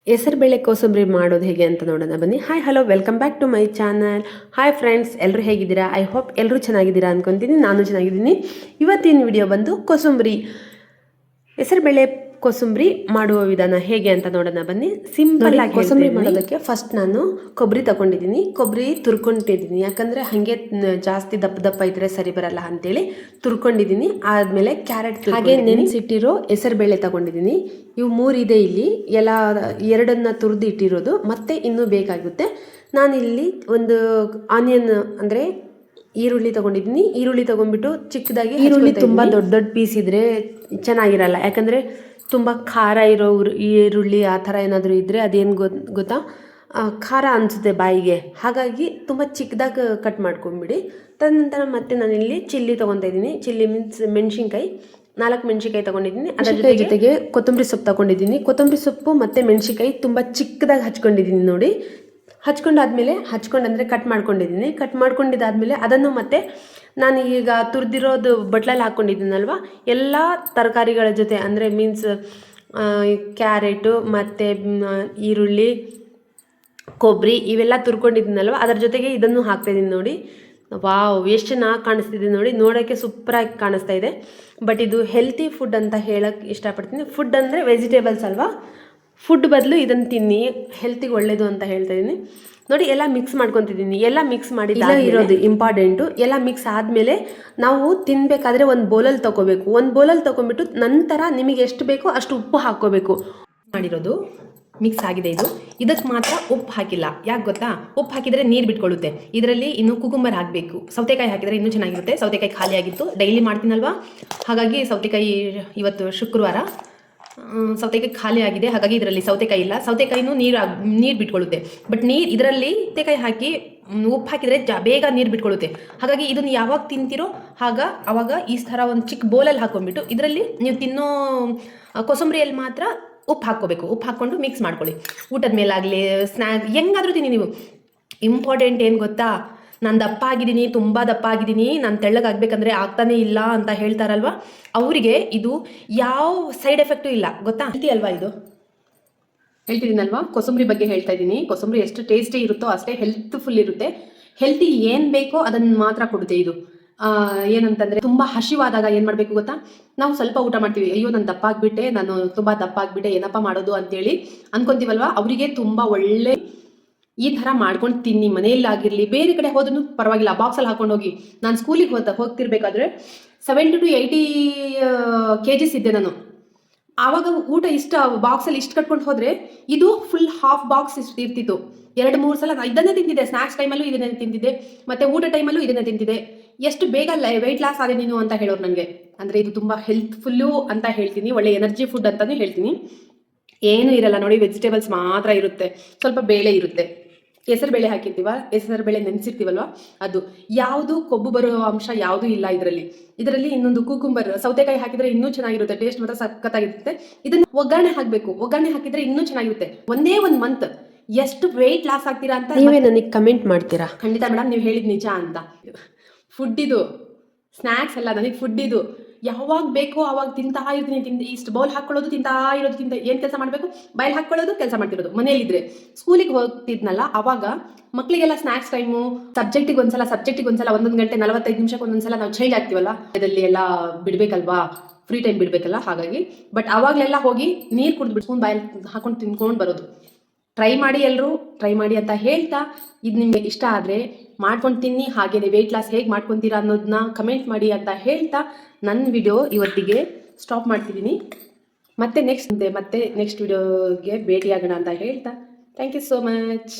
ಹೆಸರುಬೇಳೆ ಕೋಸಂಬರಿ ಮಾಡೋದು ಹೇಗೆ ಅಂತ ನೋಡೋಣ ಬನ್ನಿ. Hi hello welcome back to my channel. Hi friends, ಎಲ್ಲರೂ ಹೇಗಿದ್ದೀರಾ? ಐ ಹೋಪ್ ಎಲ್ಲರೂ ಚೆನ್ನಾಗಿದ್ದೀರಾ ಅಂದ್ಕೊತೀನಿ. ನಾನು ಚೆನ್ನಾಗಿದ್ದೀನಿ. ಇವತ್ತಿನ ವಿಡಿಯೋ ಬಂದು ಕೋಸಂಬರಿ, ಹೆಸರುಬೇಳೆ ಕೋಸಂಬರಿ ಮಾಡುವ ವಿಧಾನ ಹೇಗೆ ಅಂತ ನೋಡೋಣ ಬನ್ನಿ. ಸಿಂಪಲ್ ಆಗಿ ಕೋಸಂಬರಿ ಮಾಡೋದಕ್ಕೆ ಫಸ್ಟ್ ನಾನು ಕೊಬ್ಬರಿ ತಗೊಂಡಿದ್ದೀನಿ. ಕೊಬ್ಬರಿ ತುರ್ಕೊಂಡಿದ್ದೀನಿ, ಯಾಕಂದರೆ ಹಾಗೆ ಜಾಸ್ತಿ ದಪ್ಪ ದಪ್ಪ ಇದ್ರೆ ಸರಿ ಬರಲ್ಲ ಅಂತೇಳಿ ತುರ್ಕೊಂಡಿದ್ದೀನಿ. ಆದಮೇಲೆ ಕ್ಯಾರೆಟ್ ಹಾಗೆ ನೆನೆಸಿಟ್ಟಿರೋ ಹೆಸರುಬೇಳೆ ತಗೊಂಡಿದ್ದೀನಿ. ಇವು 3 ಇದೆ ಇಲ್ಲಿ, ಎಲ್ಲ 2 ತುರಿದು ಇಟ್ಟಿರೋದು. ಮತ್ತೆ ಇನ್ನೂ ಬೇಕಾಗುತ್ತೆ. ನಾನಿಲ್ಲಿ ಒಂದು ಆನಿಯನ್ ಅಂದರೆ ಈರುಳ್ಳಿ ತಗೊಂಡಿದ್ದೀನಿ. ಈರುಳ್ಳಿ ತಗೊಂಡ್ಬಿಟ್ಟು ಚಿಕ್ಕದಾಗಿ, ಈರುಳ್ಳಿ ತುಂಬ ದೊಡ್ಡ ದೊಡ್ಡ ಪೀಸ್ ಇದ್ರೆ ಚೆನ್ನಾಗಿರಲ್ಲ, ಯಾಕಂದರೆ ತುಂಬ ಖಾರ ಇರೋ ಈರುಳ್ಳಿ ಆ ಥರ ಏನಾದರೂ ಇದ್ದರೆ ಅದೇನು ಗೊತ್ತಾ, ಖಾರ ಅನಿಸುತ್ತೆ ಬಾಯಿಗೆ. ಹಾಗಾಗಿ ತುಂಬ ಚಿಕ್ಕದಾಗಿ ಕಟ್ ಮಾಡ್ಕೊಂಬಿಡಿ. ತದನಂತರ ಮತ್ತೆ ನಾನಿಲ್ಲಿ ಚಿಲ್ಲಿ ತೊಗೊತಾ ಇದ್ದೀನಿ. ಚಿಲ್ಲಿ ಮೀನ್ಸ್ ಮೆಣಸಿನ್ಕಾಯಿ, 4 ಮೆಣಸಿನ್ಕಾಯಿ ತೊಗೊಂಡಿದ್ದೀನಿ. ಅದರ ಜೊತೆಗೆ ಕೊತ್ತಂಬರಿ ಸೊಪ್ಪು ತೊಗೊಂಡಿದ್ದೀನಿ. ಕೊತ್ತಂಬರಿ ಸೊಪ್ಪು ಮತ್ತು ಮೆಣಸಿನ್ಕಾಯಿ ತುಂಬ ಚಿಕ್ಕದಾಗಿ ಹಚ್ಕೊಂಡಿದ್ದೀನಿ ನೋಡಿ. ಹಚ್ಕೊಂಡಾದ್ಮೇಲೆ ಅಂದರೆ ಕಟ್ ಮಾಡ್ಕೊಂಡಿದ್ದೀನಿ. ಕಟ್ ಮಾಡ್ಕೊಂಡಿದ್ದಾದಮೇಲೆ ಅದನ್ನು ಮತ್ತೆ ನಾನು ಈಗ ತುರಿದಿರೋದು ಬಟ್ಲಲ್ಲಿ ಹಾಕ್ಕೊಂಡಿದ್ದೀನಲ್ವ, ಎಲ್ಲ ತರಕಾರಿಗಳ ಜೊತೆ ಅಂದರೆ ಮೀನ್ಸ್ ಕ್ಯಾರೆಟು ಮತ್ತು ಈರುಳ್ಳಿ, ಕೊಬ್ಬರಿ ಇವೆಲ್ಲ ತುರ್ಕೊಂಡಿದ್ದೀನಲ್ವ, ಅದರ ಜೊತೆಗೆ ಇದನ್ನು ಹಾಕ್ತಾಯಿದ್ದೀನಿ ನೋಡಿ. ವಾವ್, ಎಷ್ಟು ಚೆನ್ನಾಗಿ ಕಾಣಿಸ್ತಿದೆ ನೋಡಿ, ನೋಡೋಕ್ಕೆ ಸೂಪರಾಗಿ ಕಾಣಿಸ್ತಾ ಇದೆ. ಬಟ್ ಇದು ಹೆಲ್ತಿ ಫುಡ್ ಅಂತ ಹೇಳೋಕ್ಕೆ ಇಷ್ಟಪಡ್ತೀನಿ. ಫುಡ್ ಅಂದರೆ ವೆಜಿಟೇಬಲ್ಸ್ ಅಲ್ವಾ, ಫುಡ್ ಬದಲು ಇದನ್ನು ತಿನ್ನಿ, ಹೆಲ್ತಿಗೆ ಒಳ್ಳೆಯದು ಅಂತ ಹೇಳ್ತಾ ಇದ್ದೀನಿ ನೋಡಿ. ಎಲ್ಲ ಮಿಕ್ಸ್ ಮಾಡ್ಕೊತಿದ್ದೀನಿ. ಎಲ್ಲ ಮಿಕ್ಸ್ ಮಾಡಿ ಇರೋದು ಇಂಪಾರ್ಟೆಂಟು. ಎಲ್ಲ ಮಿಕ್ಸ್ ಆದಮೇಲೆ ನಾವು ತಿನ್ನಬೇಕಾದ್ರೆ ಒಂದು ಬೌಲಲ್ಲಿ ತೊಗೋಬೇಕು. ಒಂದು ಬೌಲಲ್ಲಿ ತೊಗೊಂಡ್ಬಿಟ್ಟು ನಂತರ ನಿಮಗೆ ಎಷ್ಟು ಬೇಕೋ ಅಷ್ಟು ಉಪ್ಪು ಹಾಕ್ಕೋಬೇಕು. ಮಾಡಿರೋದು ಮಿಕ್ಸ್ ಆಗಿದೆ ಇದು. ಇದಕ್ಕೆ ಮಾತ್ರ ಉಪ್ಪು ಹಾಕಿಲ್ಲ. ಯಾಕೆ ಗೊತ್ತಾ? ಉಪ್ಪು ಹಾಕಿದರೆ ನೀರು ಬಿಟ್ಕೊಳ್ಳುತ್ತೆ. ಇದರಲ್ಲಿ ಇನ್ನು ಕುಕುಂಬರ್ ಹಾಕಬೇಕು. ಸೌತೆಕಾಯಿ ಹಾಕಿದರೆ ಇನ್ನೂ ಚೆನ್ನಾಗಿರುತ್ತೆ. ಸೌತೆಕಾಯಿ ಖಾಲಿ ಆಗಿತ್ತು, ಡೈಲಿ ಮಾಡ್ತೀನಲ್ವಾ, ಹಾಗಾಗಿ ಸೌತೆಕಾಯಿ ಇವತ್ತು ಶುಕ್ರವಾರ ಸೌತೆಕಾಯಿ ಖಾಲಿ ಆಗಿದೆ, ಹಾಗಾಗಿ ಇದರಲ್ಲಿ ಸೌತೆಕಾಯಿ ಇಲ್ಲ. ಸೌತೆಕಾಯಿನೂ ನೀರು ಬಿಟ್ಕೊಳ್ಳುತ್ತೆ. ಬಟ್ ಇದರಲ್ಲಿ ಸೌತೆಕಾಯಿ ಹಾಕಿ ಉಪ್ಪು ಹಾಕಿದರೆ ಬೇಗ ನೀರು ಬಿಟ್ಕೊಳ್ಳುತ್ತೆ. ಹಾಗಾಗಿ ಇದನ್ನು ಯಾವಾಗ ತಿಂತೀರೋ ಆವಾಗ ಈ ಥರ ಒಂದು ಚಿಕ್ಕ ಬೋಲಲ್ಲಿ ಹಾಕೊಂಡ್ಬಿಟ್ಟು ಇದರಲ್ಲಿ ನೀವು ತಿನ್ನೋ ಕೋಸಂಬರಿಯಲ್ಲಿ ಮಾತ್ರ ಉಪ್ಪು ಹಾಕ್ಕೋಬೇಕು. ಉಪ್ಪು ಹಾಕ್ಕೊಂಡು ಮಿಕ್ಸ್ ಮಾಡ್ಕೊಳ್ಳಿ. ಊಟದ ಮೇಲಾಗಲಿ ಹೆಂಗಾದರೂ ತಿನ್ನಿ ನೀವು. ಇಂಪಾರ್ಟೆಂಟ್ ಏನು ಗೊತ್ತಾ, ನಾನು ದಪ್ಪ ಆಗಿದ್ದೀನಿ, ತುಂಬ ದಪ್ಪ ಆಗಿದ್ದೀನಿ, ನಾನು ತೆಳ್ಳಗಾಗಬೇಕಂದ್ರೆ ಆಗ್ತಾನೇ ಇಲ್ಲ ಅಂತ ಹೇಳ್ತಾರಲ್ವ, ಅವರಿಗೆ ಇದು ಯಾವ ಸೈಡ್ ಎಫೆಕ್ಟು ಇಲ್ಲ ಗೊತ್ತಾ. ಹೆಲ್ತಿ ಅಲ್ವಾ ಇದು, ಹೇಳ್ತಿದ್ದೀನಲ್ವಾ, ಕೋಸಂಬರಿ ಬಗ್ಗೆ ಹೇಳ್ತಾ ಇದ್ದೀನಿ. ಕೋಸಂಬರಿ ಎಷ್ಟು ಟೇಸ್ಟಿ ಇರುತ್ತೋ ಅಷ್ಟೇ ಹೆಲ್ತ್ಫುಲ್ ಇರುತ್ತೆ. ಹೆಲ್ತಿ ಏನು ಬೇಕೋ ಅದನ್ನು ಮಾತ್ರ ಕೊಡುತ್ತೆ ಇದು. ಏನಂತಂದರೆ ತುಂಬ ಹಸಿವಾದಾಗ ಏನು ಮಾಡಬೇಕು ಗೊತ್ತಾ, ನಾವು ಸ್ವಲ್ಪ ಊಟ ಮಾಡ್ತೀವಿ, ಅಯ್ಯೋ ನಾನು ದಪ್ಪ ಆಗಿಬಿಟ್ಟೆ, ನಾನು ತುಂಬ ದಪ್ಪ ಆಗಿಬಿಟ್ಟೆ, ಏನಪ್ಪ ಮಾಡೋದು ಅಂತೇಳಿ ಅನ್ಕೊಂತೀವಲ್ವ, ಅವರಿಗೆ ತುಂಬ ಒಳ್ಳೆ ಈ ಥರ ಮಾಡ್ಕೊಂಡು ತಿನ್ನಿ. ಮನೆಯಲ್ಲಾಗಿರಲಿ ಬೇರೆ ಕಡೆ ಹೋದ್ರೂ ಪರವಾಗಿಲ್ಲ, ಬಾಕ್ಸಲ್ಲಿ ಹಾಕೊಂಡು ಹೋಗಿ. ನಾನು ಸ್ಕೂಲಿಗೆ ಹೋಗ್ತಿರ್ಬೇಕಾದ್ರೆ 70 to 80 kgs ಇದ್ದೆ ನಾನು. ಆವಾಗ ಊಟ ಬಾಕ್ಸಲ್ಲಿ ಇಷ್ಟು ಕಟ್ಕೊಂಡು ಹೋದರೆ ಇದು ಫುಲ್ ಹಾಫ್ ಬಾಕ್ಸ್ ಇಷ್ಟು ಇರ್ತಿತ್ತು. 2-3 ಸಲ ಇದನ್ನೇ ತಿಂತಿದ್ದೆ. ಸ್ನ್ಯಾಕ್ಸ್ ಟೈಮಲ್ಲೂ ಇದನ್ನೇ ತಿಂತಿದ್ದೆ, ಮತ್ತು ಊಟ ಟೈಮಲ್ಲೂ ಇದನ್ನೇ ತಿಂತಿದ್ದೆ. ಎಷ್ಟು ಬೇಗ ವೆಯ್ಟ್ ಲಾಸ್ ಆದೆ ನೀನು ಅಂತ ಹೇಳೋರು ನನಗೆ. ಅಂದರೆ ಇದು ತುಂಬ ಹೆಲ್ತ್ಫುಲ್ಲು ಅಂತ ಹೇಳ್ತೀನಿ, ಒಳ್ಳೆ ಎನರ್ಜಿ ಫುಡ್ ಅಂತಲೇ ಹೇಳ್ತೀನಿ. ಏನೂ ಇರಲ್ಲ ನೋಡಿ, ವೆಜಿಟೇಬಲ್ಸ್ ಮಾತ್ರ ಇರುತ್ತೆ, ಸ್ವಲ್ಪ ಬೇಳೆ ಇರುತ್ತೆ, ಹೆಸರುಬೇಳೆ ಹಾಕಿರ್ತೀವ, ಹೆಸರುಬೇಳೆ ನೆನೆಸಿರ್ತೀವಲ್ವ, ಅದು ಯಾವುದು ಕೊಬ್ಬು ಬರೋ ಅಂಶ ಯಾವುದೂ ಇಲ್ಲ ಇದರಲ್ಲಿ. ಇನ್ನೊಂದು ಕುಕುಂಬರ್, ಸೌತೆಕಾಯಿ ಹಾಕಿದರೆ ಇನ್ನೂ ಚೆನ್ನಾಗಿರುತ್ತೆ, ಟೇಸ್ಟ್ ಮಾತ್ರ ಸಖತ್ತಾಗಿರುತ್ತೆ. ಇದನ್ನು ಒಗ್ಗರಣೆ ಹಾಕಬೇಕು. ಒಗ್ಗರಣೆ ಹಾಕಿದರೆ ಇನ್ನೂ ಚೆನ್ನಾಗಿರುತ್ತೆ. ಒಂದೇ ಒಂದು ಮಂತ್ ಎಷ್ಟು ವೆಯ್ಟ್ ಲಾಸ್ ಆಗ್ತೀರಾ ಅಂತ ನೀವೇ ನನಗೆ ಕಮೆಂಟ್ ಮಾಡ್ತೀರಾ. ಖಂಡಿತ ಮೇಡಮ್, ನೀವು ಹೇಳಿದ ನಿಜ ಅಂತ. ಫುಡ್ ಇದು, ಸ್ನ್ಯಾಕ್ಸ್ ಅಲ್ಲ, ನನಗೆ ಫುಡ್ ಇದು. ಯಾವಾಗ ಬೇಕೋ ಆವಾಗ ತಿಂತಾ ಇರ್ತೀನಿ. ಇಷ್ಟು ಬೌಲ್ ಹಾಕ್ಕೊಳ್ಳೋದು, ತಿಂತಾ ಇರೋದು, ಏನು ಕೆಲಸ ಮಾಡಬೇಕು, ಬಯಲು ಹಾಕ್ಕೊಳ್ಳೋದು, ಕೆಲಸ ಮಾಡ್ತಿರೋದು. ಮನೆಯಲ್ಲಿದ್ದರೆ ಸ್ಕೂಲಿಗೆ ಹೋಗ್ತಿದ್ನಲ್ಲ, ಆವಾಗ ಮಕ್ಕಳಿಗೆಲ್ಲ ಸ್ನ್ಯಾಕ್ಸ್ ಟೈಮು, ಸಬ್ಜೆಕ್ಟಿಗೆ ಒಂದ್ಸಲ 1 ಗಂಟೆ 45 ನಿಮಿಷಕ್ಕೆ ಒಂದೊಂದ್ಸಲ ನಾವು ಚೇಂಜ್ ಆಗ್ತೀವಲ್ಲ, ಅದರಲ್ಲಿ ಎಲ್ಲ ಬಿಡಬೇಕಲ್ವಾ, ಫ್ರೀ ಟೈಮ್ ಬಿಡಬೇಕಲ್ಲ, ಹಾಗಾಗಿ. ಬಟ್ ಆವಾಗಲೆಲ್ಲ ಹೋಗಿ ನೀರು ಕುಡಿದ್ಬಿಟ್ಟು ಸ್ಪೂನ್ ಬಾಯಲ್ಲಿ ಹಾಕೊಂಡು ತಿನ್ಕೊಂಡು ಬರೋದು. ಟ್ರೈ ಮಾಡಿ, ಎಲ್ಲರೂ ಟ್ರೈ ಮಾಡಿ ಅಂತ ಹೇಳ್ತಾ, ಇದು ನಿಮಗೆ ಇಷ್ಟ ಆದರೆ ಮಾಡ್ಕೊಂಡು ತಿನ್ನಿ. ಹಾಗೆಯೇ ವೆಯ್ಟ್ ಲಾಸ್ ಹೇಗೆ ಮಾಡ್ಕೊತೀರಾ ಅನ್ನೋದನ್ನ ಕಮೆಂಟ್ ಮಾಡಿ ಅಂತ ಹೇಳ್ತಾ ನನ್ನ ವಿಡಿಯೋ ಇವತ್ತಿಗೆ ಸ್ಟಾಪ್ ಮಾಡ್ತಿದ್ದೀನಿ. ಮತ್ತೆ ನೆಕ್ಸ್ಟ್ ವಿಡಿಯೋಗೆ ಭೇಟಿಯಾಗೋಣ ಅಂತ ಹೇಳ್ತಾ, ಥ್ಯಾಂಕ್ ಯು ಸೋ ಮಚ್.